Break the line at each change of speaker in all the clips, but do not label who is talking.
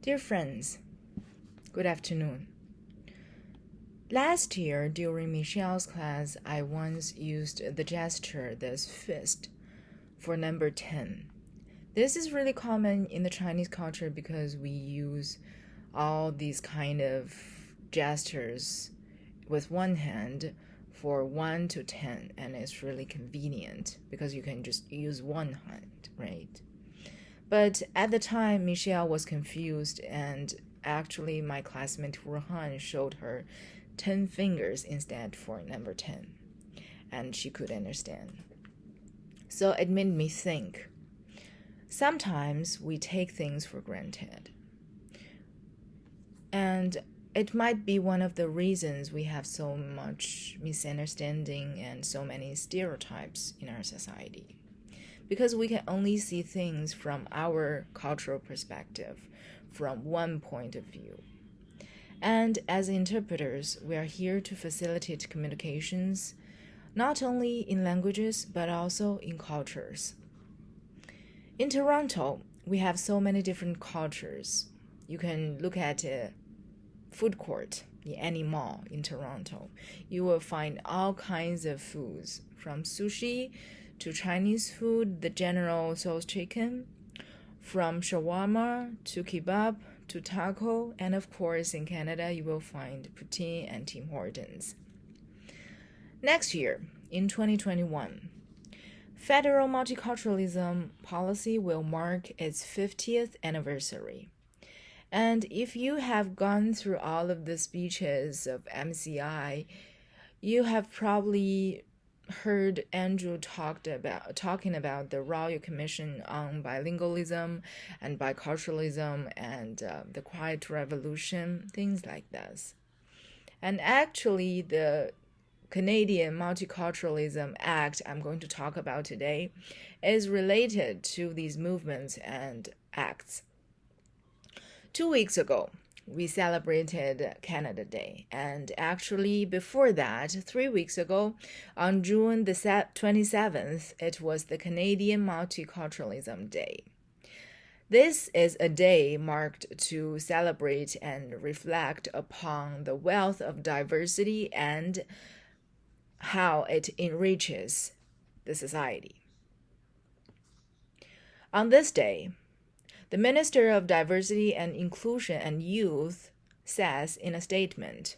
Dear friends, good afternoon. Last year, during Michelle's class, I once used the gesture, this fist, for number 10. This is really common in the Chinese culture because we use all these kind of gestures with one hand for 1 to 10, and it's really convenient because you can just use one hand, right? But at the time, Michelle was confused, and actually my classmate Ruhan showed her 10 fingers instead for number 10, and she could understand. So it made me think. Sometimes we take things for granted, and it might be one of the reasons we have so much misunderstanding and so many stereotypes in our society. Because we can only see things from our cultural perspective, from one point of view. And as interpreters, we are here to facilitate communications, not only in languages, but also in cultures. In Toronto, we have so many different cultures. You can look at a food court in any mall in Toronto. You will find all kinds of foods, from sushi to Chinese food, the General Tso's chicken, from shawarma to kebab to taco, and of course in Canada you will find poutine and Tim Hortons. Next year, in 2021, federal multiculturalism policy will mark its 50th anniversary. And if you have gone through all of the speeches of MCI, you have probably heard Andrew talking about the Royal Commission on Bilingualism and Biculturalism and the Quiet Revolution, things like this. And actually, the Canadian Multiculturalism Act I'm going to talk about today is related to these movements and acts. 2 weeks ago, we celebrated Canada Day, and actually before that, 3 weeks ago, on June the 27th, it was the Canadian Multiculturalism Day. This is a day marked to celebrate and reflect upon the wealth of diversity and how it enriches the society. On this day, the Minister of Diversity and Inclusion and Youth says in a statement,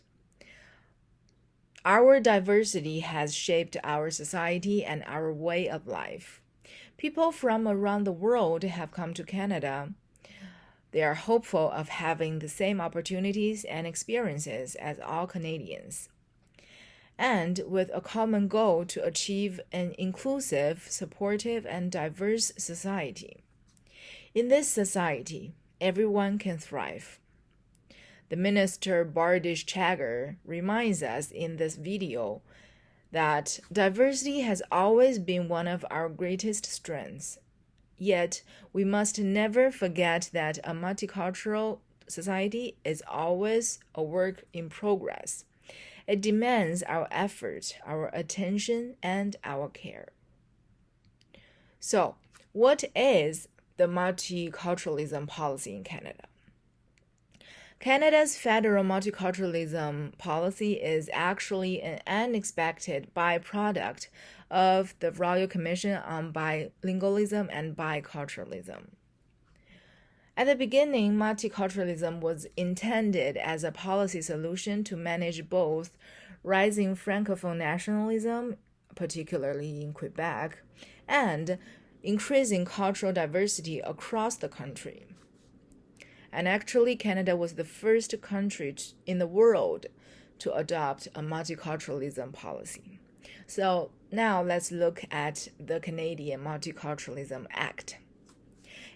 "Our diversity has shaped our society and our way of life. People from around the world have come to Canada. They are hopeful of having the same opportunities and experiences as all Canadians, and with a common goal to achieve an inclusive, supportive, and diverse society. In this society, everyone can thrive." The minister Bardish Chagger reminds us in this video that diversity has always been one of our greatest strengths. Yet, we must never forget that a multicultural society is always a work in progress. It demands our effort, our attention, and our care. So, what is the multiculturalism policy in Canada? Canada's federal multiculturalism policy is actually an unexpected byproduct of the Royal Commission on Bilingualism and Biculturalism. At the beginning, multiculturalism was intended as a policy solution to manage both rising Francophone nationalism, particularly in Quebec, and increasing cultural diversity across the country. And actually, Canada was the first country in the world to adopt a multiculturalism policy. So now let's look at the Canadian Multiculturalism Act.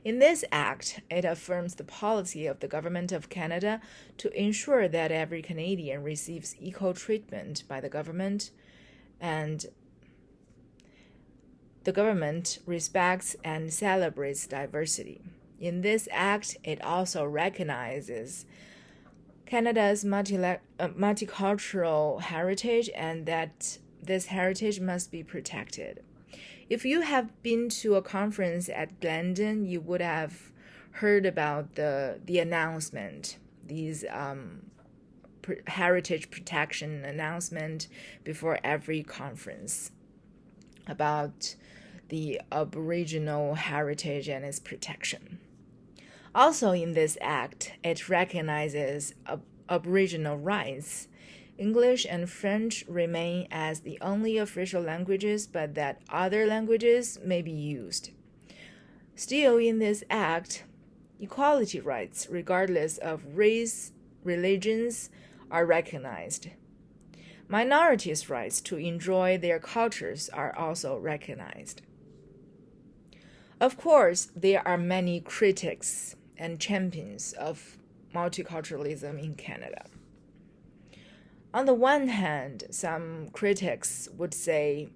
In this act, it affirms the policy of the Government of Canada to ensure that every Canadian receives equal treatment by the government, and the government respects and celebrates diversity. In this act, it also recognizes Canada's multicultural heritage and that this heritage must be protected. If you have been to a conference at Glendon, you would have heard about the announcement, these heritage protection announcement before every conference about the Aboriginal heritage and its protection. Also in this act, it recognizes Aboriginal rights. English and French remain as the only official languages, but that other languages may be used. Still, in this act, equality rights, regardless of race, religions, are recognized. Minorities' rights to enjoy their cultures are also recognized. Of course, there are many critics and champions of multiculturalism in Canada. On the one hand, some critics would say,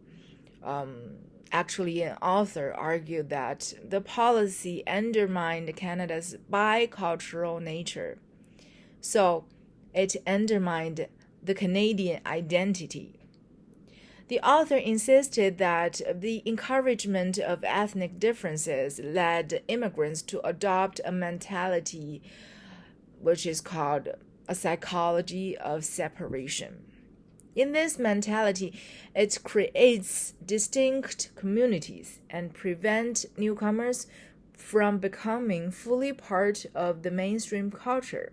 actually an author argued that the policy undermined Canada's bicultural nature. So it undermined the Canadian identity. The author insisted that the encouragement of ethnic differences led immigrants to adopt a mentality which is called a psychology of separation. In this mentality, it creates distinct communities and prevents newcomers from becoming fully part of the mainstream culture.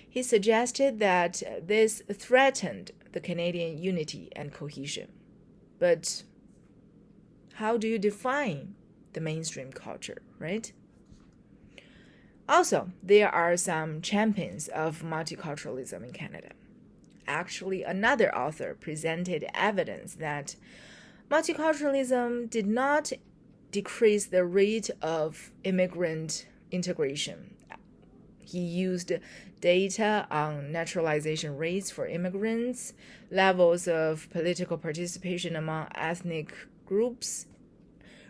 He suggested that this threatened the Canadian unity and cohesion. But how do you define the mainstream culture, right? Also, there are some champions of multiculturalism in Canada. Actually, another author presented evidence that multiculturalism did not decrease the rate of immigrant integration. He used data on naturalization rates for immigrants, levels of political participation among ethnic groups,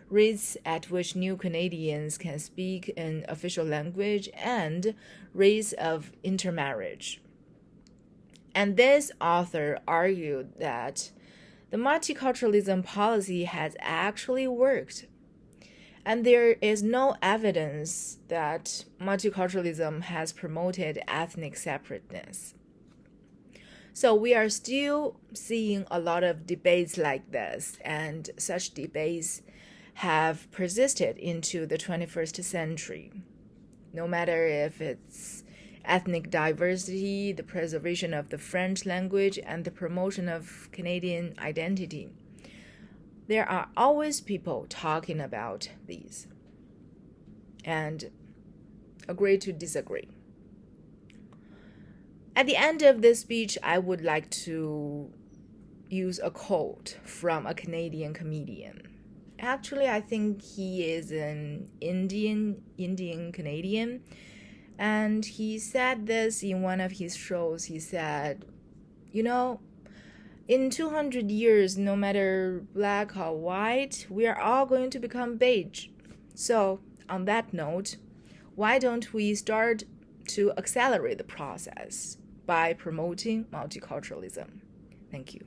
rates at which new Canadians can speak an official language, and rates of intermarriage. And this author argued that the multiculturalism policy has actually worked. And there is no evidence that multiculturalism has promoted ethnic separateness. So we are still seeing a lot of debates like this, and such debates have persisted into the 21st century. No matter if it's ethnic diversity, the preservation of the French language, and the promotion of Canadian identity. There are always people talking about these and agree to disagree. At the end of this speech, I would like to use a quote from a Canadian comedian. Actually, I think he is an Indian Canadian, and he said this in one of his shows. He said, in 200 years, no matter black or white, we are all going to become beige. So, on that note, why don't we start to accelerate the process by promoting multiculturalism? Thank you.